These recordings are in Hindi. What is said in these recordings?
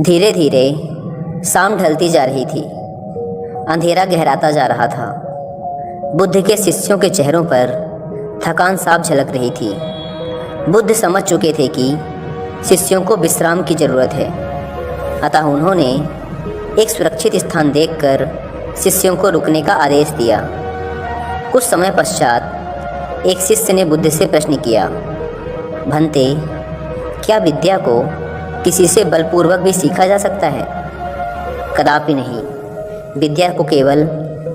धीरे धीरे शाम ढलती जा रही थी। अंधेरा गहराता जा रहा था। बुद्ध के शिष्यों के चेहरों पर थकान साफ झलक रही थी। बुद्ध समझ चुके थे कि शिष्यों को विश्राम की ज़रूरत है, अतः उन्होंने एक सुरक्षित स्थान देखकर शिष्यों को रुकने का आदेश दिया। कुछ समय पश्चात एक शिष्य ने बुद्ध से प्रश्न किया, भंते, क्या विद्या को किसी से बलपूर्वक भी सीखा जा सकता है? कदापि नहीं। विद्या को केवल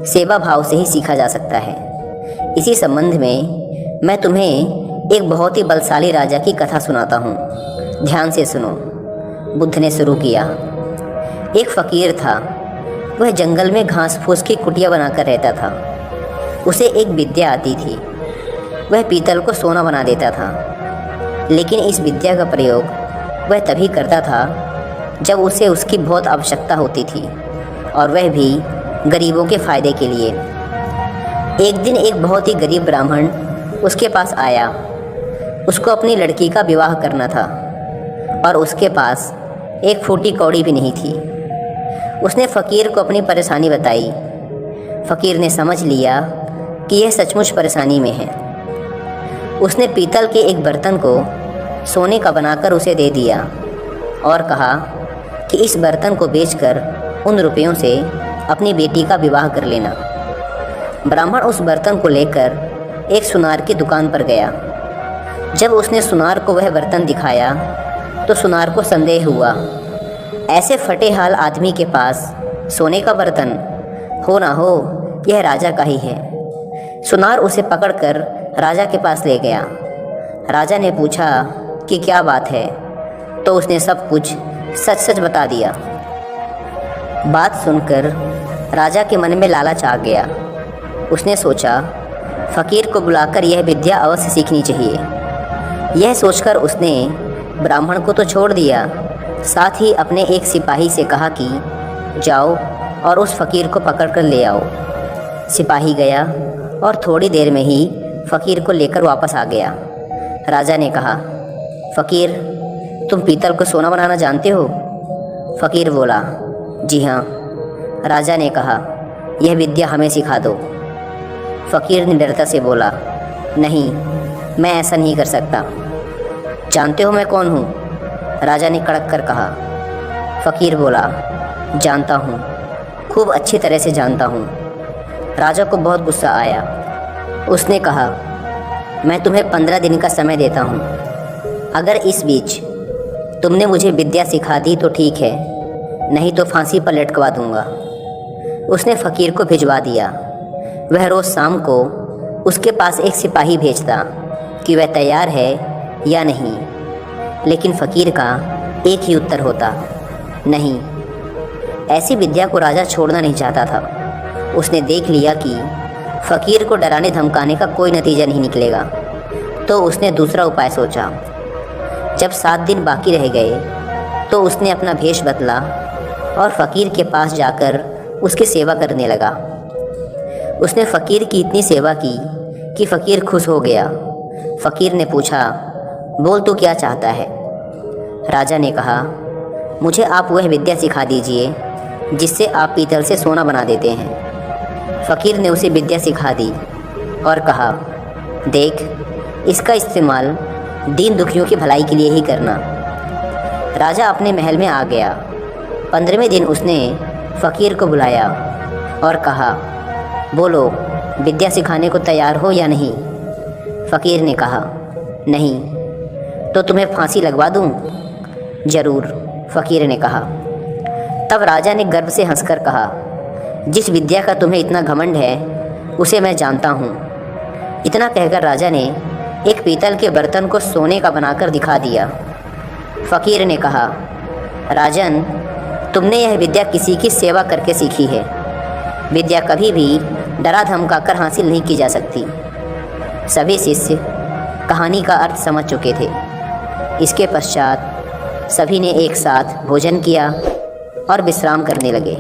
सेवा भाव से ही सीखा जा सकता है। इसी संबंध में मैं तुम्हें एक बहुत ही बलशाली राजा की कथा सुनाता हूँ। ध्यान से सुनो। बुद्ध ने शुरू किया। एक फ़कीर था। वह जंगल में घास फूस की कुटिया बनाकर रहता था। उसे एक विद्या आती थी। वह पीतल को सोना बना देता था, लेकिन इस विद्या का प्रयोग वह तभी करता था जब उसे उसकी बहुत आवश्यकता होती थी, और वह भी गरीबों के फ़ायदे के लिए। एक दिन एक बहुत ही गरीब ब्राह्मण उसके पास आया। उसको अपनी लड़की का विवाह करना था और उसके पास एक फूटी कौड़ी भी नहीं थी। उसने फ़कीर को अपनी परेशानी बताई। फ़कीर ने समझ लिया कि यह सचमुच परेशानी में है। उसने पीतल के एक बर्तन को सोने का बनाकर उसे दे दिया और कहा कि इस बर्तन को बेचकर उन रुपयों से अपनी बेटी का विवाह कर लेना। ब्राह्मण उस बर्तन को लेकर एक सुनार की दुकान पर गया। जब उसने सुनार को वह बर्तन दिखाया तो सुनार को संदेह हुआ। ऐसे फटे हाल आदमी के पास सोने का बर्तन हो ना हो, यह राजा का ही है। सुनार उसे पकड़कर राजा के पास ले गया। राजा ने पूछा कि क्या बात है, तो उसने सब कुछ सच सच बता दिया। बात सुनकर राजा के मन में लालच आ गया। उसने सोचा, फ़कीर को बुलाकर यह विद्या अवश्य सीखनी चाहिए। यह सोचकर उसने ब्राह्मण को तो छोड़ दिया, साथ ही अपने एक सिपाही से कहा कि जाओ और उस फ़कीर को पकड़ कर ले आओ। सिपाही गया और थोड़ी देर में ही फ़कीर को लेकर वापस आ गया। राजा ने कहा, फ़कीर, तुम पीतल को सोना बनाना जानते हो? फ़कीर बोला, जी हाँ। राजा ने कहा, यह विद्या हमें सिखा दो। फ़कीर निडरता से बोला, नहीं, मैं ऐसा नहीं कर सकता। जानते हो मैं कौन हूँ? राजा ने कड़क कर कहा। फ़कीर बोला, जानता हूँ, खूब अच्छी तरह से जानता हूँ। राजा को बहुत गुस्सा आया। उसने कहा, मैं तुम्हें 15 दिन का समय देता हूँ। अगर इस बीच तुमने मुझे विद्या सिखा दी तो ठीक है, नहीं तो फांसी पर लटकवा दूंगा। उसने फ़कीर को भिजवा दिया। वह रोज़ शाम को उसके पास एक सिपाही भेजता कि वह तैयार है या नहीं, लेकिन फ़कीर का एक ही उत्तर होता, नहीं। ऐसी विद्या को राजा छोड़ना नहीं चाहता था। उसने देख लिया कि फ़कीर को डराने धमकाने का कोई नतीजा नहीं निकलेगा, तो उसने दूसरा उपाय सोचा। जब 7 दिन बाकी रह गए तो उसने अपना भेष बदला और फ़कीर के पास जाकर उसकी सेवा करने लगा। उसने फ़कीर की इतनी सेवा की कि फ़कीर खुश हो गया। फ़कीर ने पूछा, बोल तू क्या चाहता है? राजा ने कहा, मुझे आप वह विद्या सिखा दीजिए जिससे आप पीतल से सोना बना देते हैं। फ़कीर ने उसे विद्या सिखा दी और कहा, देख, इसका इस्तेमाल दीन दुखियों की भलाई के लिए ही करना। राजा अपने महल में आ गया। 15वें दिन उसने फ़कीर को बुलाया और कहा, बोलो, विद्या सिखाने को तैयार हो या नहीं? फ़कीर ने कहा, नहीं। तो तुम्हें फांसी लगवा दूँ? ज़रूर, फ़कीर ने कहा। तब राजा ने गर्व से हंसकर कहा, जिस विद्या का तुम्हें इतना घमंड है उसे मैं जानता हूँ। इतना कहकर राजा ने एक पीतल के बर्तन को सोने का बनाकर दिखा दिया। फ़कीर ने कहा, राजन, तुमने यह विद्या किसी की सेवा करके सीखी है। विद्या कभी भी डरा धमका कर हासिल नहीं की जा सकती। सभी शिष्य कहानी का अर्थ समझ चुके थे। इसके पश्चात सभी ने एक साथ भोजन किया और विश्राम करने लगे।